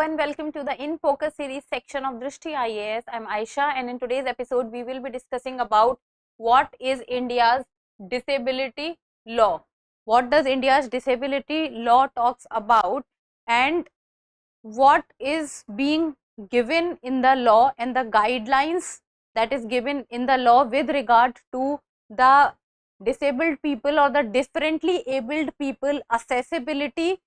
and welcome to the In Focus series section of Drishti IAS. I am Aisha, and in today's episode we will be discussing about what is India's disability law. What does India's disability law talks about, and what is being given in the law and the guidelines that is given in the law with regard to the disabled people or the differently abled people accessibility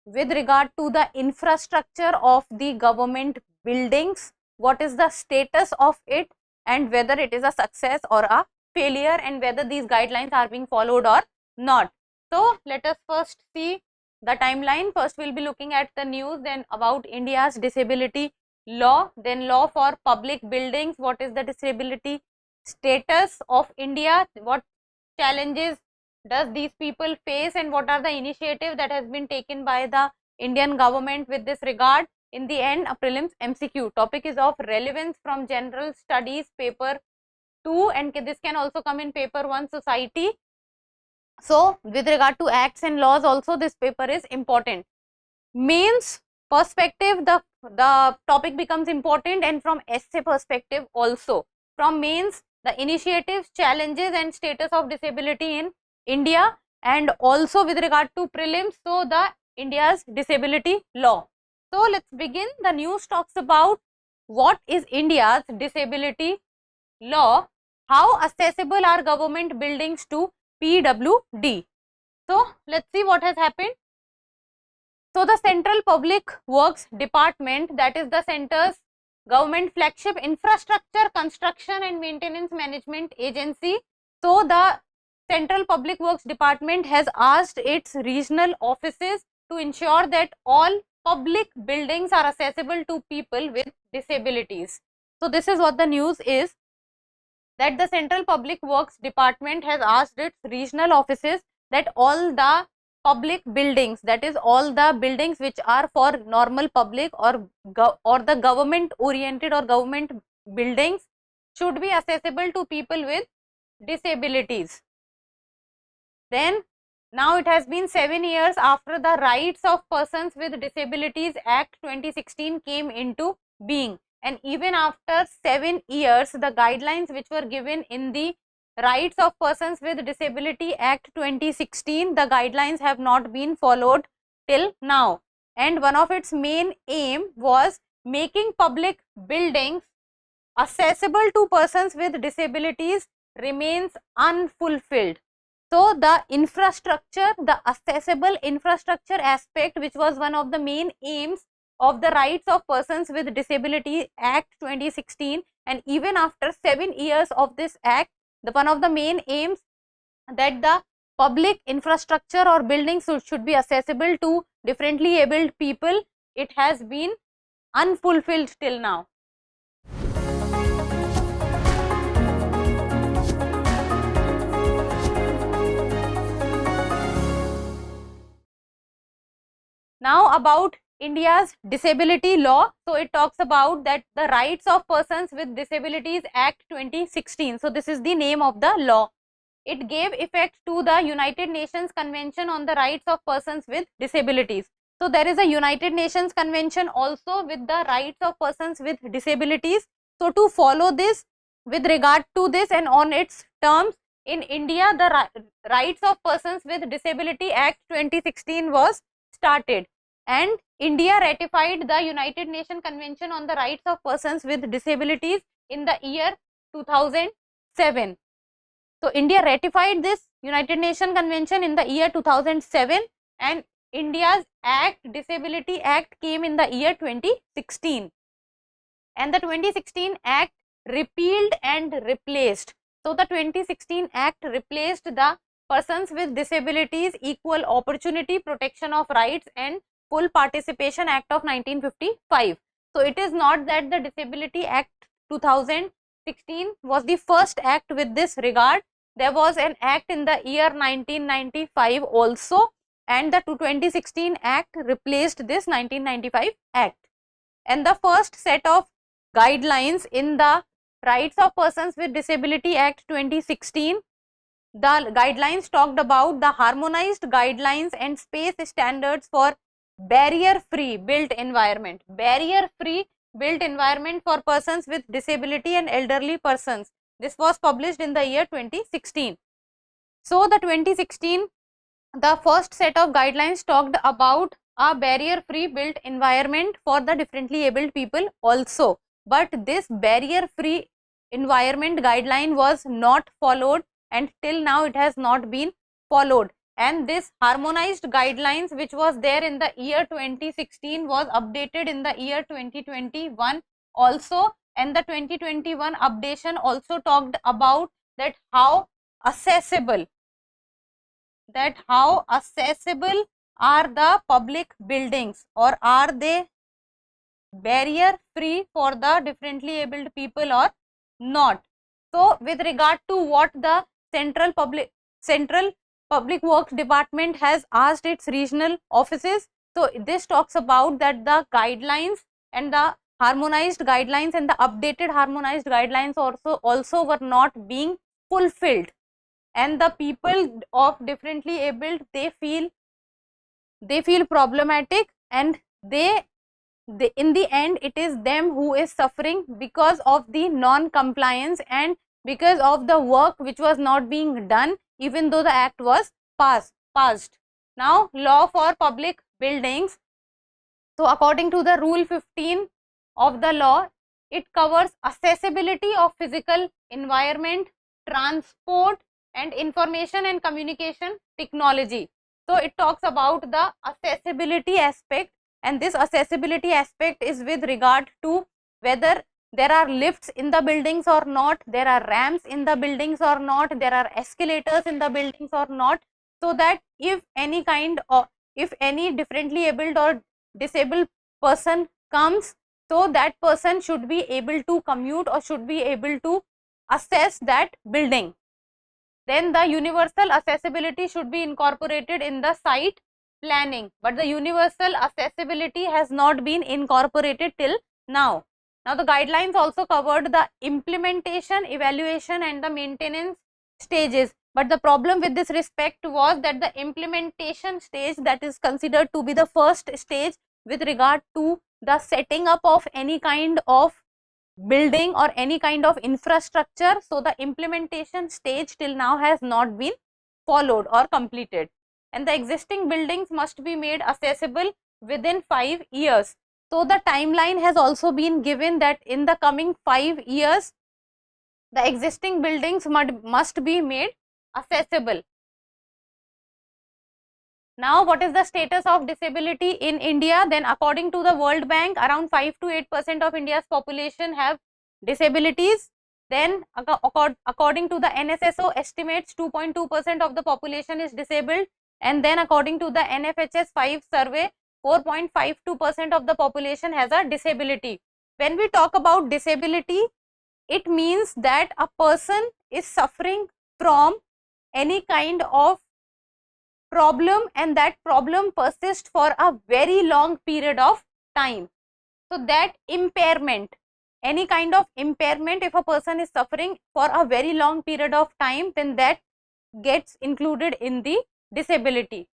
with regard to the infrastructure of the government buildings, what is the status of it, and whether it is a success or a failure, and whether these guidelines are being followed or not. So let us first see the timeline. First we will be looking at the news, then about India's disability law, then law for public buildings, what is the disability status of India, what challenges does these people face, and what are the initiatives that has been taken by the Indian government with this regard. In the end, a prelims MCQ. Topic is of relevance from general studies paper 2, and this can also come in paper 1 society. So with regard to acts and laws also this paper is important. Mains perspective the topic becomes important, and from essay perspective also. From mains, the initiatives, challenges and status of disability in India, and also with regard to prelims, so the India's disability law. So let's begin. The news talks about what is India's disability law, how accessible are government buildings to PwD. So let's see what has happened. So the Central Public Works Department, that is the center's government flagship infrastructure construction and maintenance management agency. So the Central Public Works Department has asked its regional offices to ensure that all public buildings are accessible to people with disabilities. So this is what the news is, that the Central Public Works Department has asked its regional offices that all the public buildings, that is all the buildings which are for normal public or the government oriented or government buildings, should be accessible to people with disabilities. Then now it has been 7 years after the Rights of Persons with Disabilities Act 2016 came into being, and even after 7 years the guidelines which were given in the Rights of Persons with Disability Act 2016, the guidelines have not been followed till now, and one of its main aim was making public buildings accessible to persons with disabilities remains unfulfilled. So the infrastructure, the accessible infrastructure aspect, which was one of the main aims of the Rights of Persons with Disability Act 2016, and even after 7 years of this act, one of the main aims that the public infrastructure or buildings should be accessible to differently abled people, it has been unfulfilled till now. Now about India's disability law. So it talks about that the Rights of Persons with Disabilities Act 2016. So this is the name of the law. It gave effect to the United Nations Convention on the Rights of Persons with Disabilities. So there is a United Nations Convention also with the Rights of Persons with Disabilities. So to follow this, with regard to this and on its terms, in India the Rights of Persons with Disability Act 2016 was started, and India ratified the United Nations Convention on the Rights of Persons with Disabilities in the year 2007. So India ratified this United Nations Convention in the year 2007, and India's Disability Act came in the year 2016, and the 2016 Act repealed and replaced. So the 2016 Act replaced the Persons with Disabilities Equal Opportunity Protection of Rights and Full Participation Act of 1955. So it is not that the Disability Act 2016 was the first act with this regard. There was an act in the year 1995 also, and the 2016 Act replaced this 1995 Act. And the first set of guidelines in the Rights of Persons with Disability Act 2016, the guidelines talked about the harmonized guidelines and space standards for barrier-free built environment. Barrier-free built environment for persons with disability and elderly persons. This was published in the year 2016. So, the 2016, the first set of guidelines talked about a barrier-free built environment for the differently abled people also. But this barrier-free environment guideline was not followed, and till now it has not been followed. And this harmonized guidelines which was there in the year 2016 was updated in the year 2021 also, and the 2021 updation also talked about that how accessible are the public buildings, or are they barrier free for the differently abled people or not. So, with regard to what the Central Public Works Department has asked its regional offices, so this talks about that the guidelines and the harmonized guidelines and the updated harmonized guidelines also were not being fulfilled, and the people of differently abled, they feel problematic, and they in the end it is them who is suffering because of the non-compliance and because of the work which was not being done even though the act was passed. Now, law for public buildings. So, according to the rule 15 of the law, it covers accessibility of physical environment, transport and information and communication technology. So, it talks about the accessibility aspect, and this accessibility aspect is with regard to whether there are lifts in the buildings or not, there are ramps in the buildings or not, there are escalators in the buildings or not, so that if any differently abled or disabled person comes, so that person should be able to commute or should be able to access that building. Then the universal accessibility should be incorporated in the site planning, but the universal accessibility has not been incorporated till now. Now, the guidelines also covered the implementation, evaluation and the maintenance stages, but the problem with this respect was that the implementation stage, that is considered to be the first stage with regard to the setting up of any kind of building or any kind of infrastructure. So, the implementation stage till now has not been followed or completed, and the existing buildings must be made accessible within 5 years. So, the timeline has also been given that in the coming 5 years, the existing buildings must be made accessible. Now, what is the status of disability in India? Then, according to the World Bank, around 5 to 8% of India's population have disabilities. Then, according to the NSSO estimates, 2.2% of the population is disabled, and then according to the NFHS 5 survey, 4.52% of the population has a disability. When we talk about disability, it means that a person is suffering from any kind of problem, and that problem persists for a very long period of time. So, that impairment, any kind of impairment, if a person is suffering for a very long period of time, then that gets included in the disability.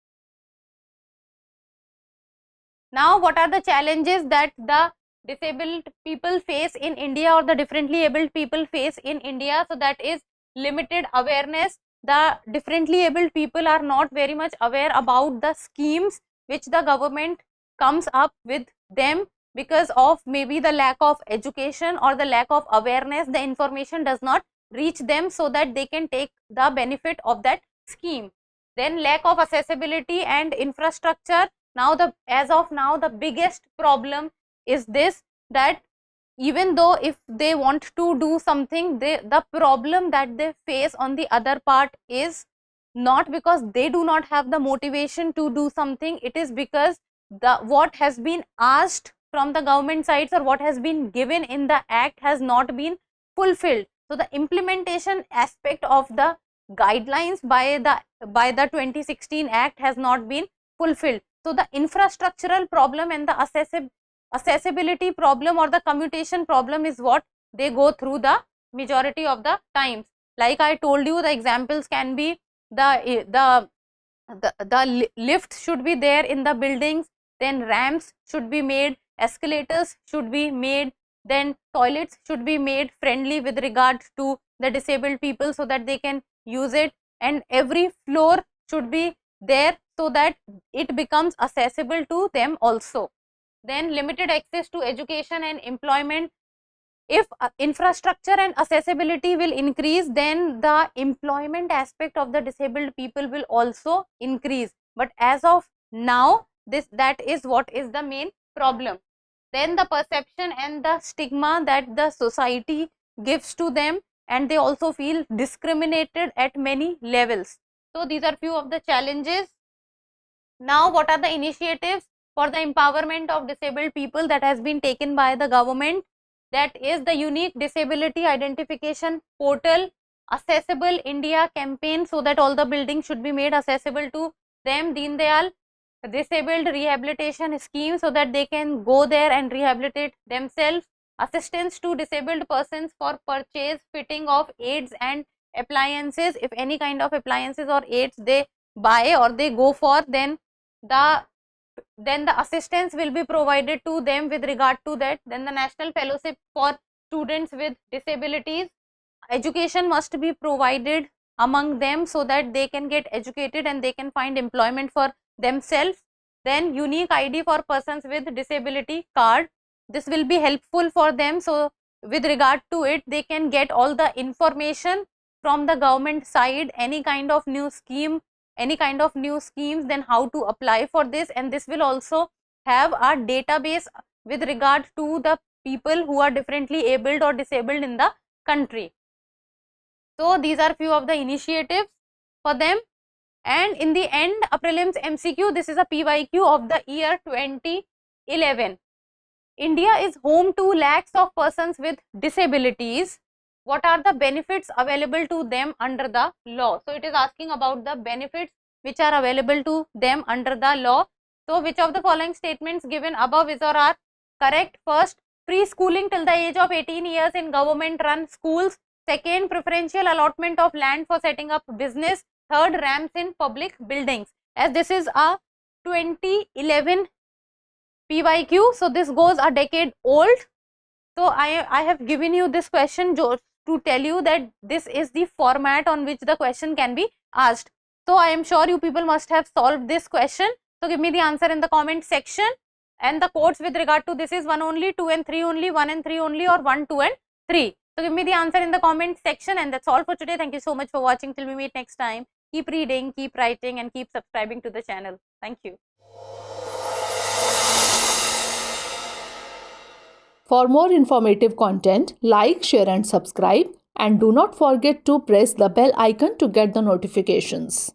Now, what are the challenges that the disabled people face in India, or the differently abled people face in India? So, that is limited awareness. The differently abled people are not very much aware about the schemes which the government comes up with them, because of maybe the lack of education or the lack of awareness. The information does not reach them so that they can take the benefit of that scheme. Then, lack of accessibility and infrastructure. Now, as of now, the biggest problem is this, that even though if they want to do something, the problem that they face on the other part is not because they do not have the motivation to do something, it is because what has been asked from the government sides or what has been given in the act has not been fulfilled. So, the implementation aspect of the guidelines by the 2016 act has not been fulfilled. So, the infrastructural problem and the accessibility problem or the commutation problem is what they go through the majority of the times. Like I told you, the examples can be the lift should be there in the buildings, then ramps should be made, escalators should be made, then toilets should be made friendly with regard to the disabled people so that they can use it, and every floor should be there so that it becomes accessible to them also. Then limited access to education and employment. If infrastructure and accessibility will increase, then the employment aspect of the disabled people will also increase, but as of now that is what is the main problem. Then the perception and the stigma that the society gives to them, and they also feel discriminated at many levels. So these are few of the challenges. Now what are the initiatives for the empowerment of disabled people that has been taken by the government? That is the unique disability identification portal, accessible India campaign, so that all the buildings should be made accessible to them, Deen Dayal disabled rehabilitation scheme so that they can go there and rehabilitate themselves, assistance to disabled persons for purchase, fitting of aids and appliances. If any kind of appliances or aids they buy or they go for, then the assistance will be provided to them with regard to that. Then the national fellowship for students with disabilities, education must be provided among them so that they can get educated and they can find employment for themselves. Then unique ID for persons with disability card, this will be helpful for them, so with regard to it they can get all the information from the government side, any kind of new scheme, any kind of new schemes, then how to apply for this, and this will also have a database with regard to the people who are differently abled or disabled in the country. So these are few of the initiatives for them. And in the end, a prelims MCQ, this is a PYQ of the year 2011. India is home to lakhs of persons with disabilities. What are the benefits available to them under the law? So it is asking about the benefits which are available to them under the law. So which of the following statements given above is or are correct? First, free schooling till the age of 18 years in government run schools. Second, preferential allotment of land for setting up business. Third, ramps in public buildings. As this is a 2011 PYQ, so this goes a decade old. So I have given you this question to tell you that this is the format on which the question can be asked. So I am sure you people must have solved this question. So give me the answer in the comment section, and the codes with regard to this is 1 only, 2 and 3 only, 1 and 3 only, or 1, 2 and 3. So give me the answer in the comment section, and that's all for today. Thank you so much for watching. Till we meet next time, keep reading, keep writing, and keep subscribing to the channel. Thank you. For more informative content, like, share and subscribe, and do not forget to press the bell icon to get the notifications.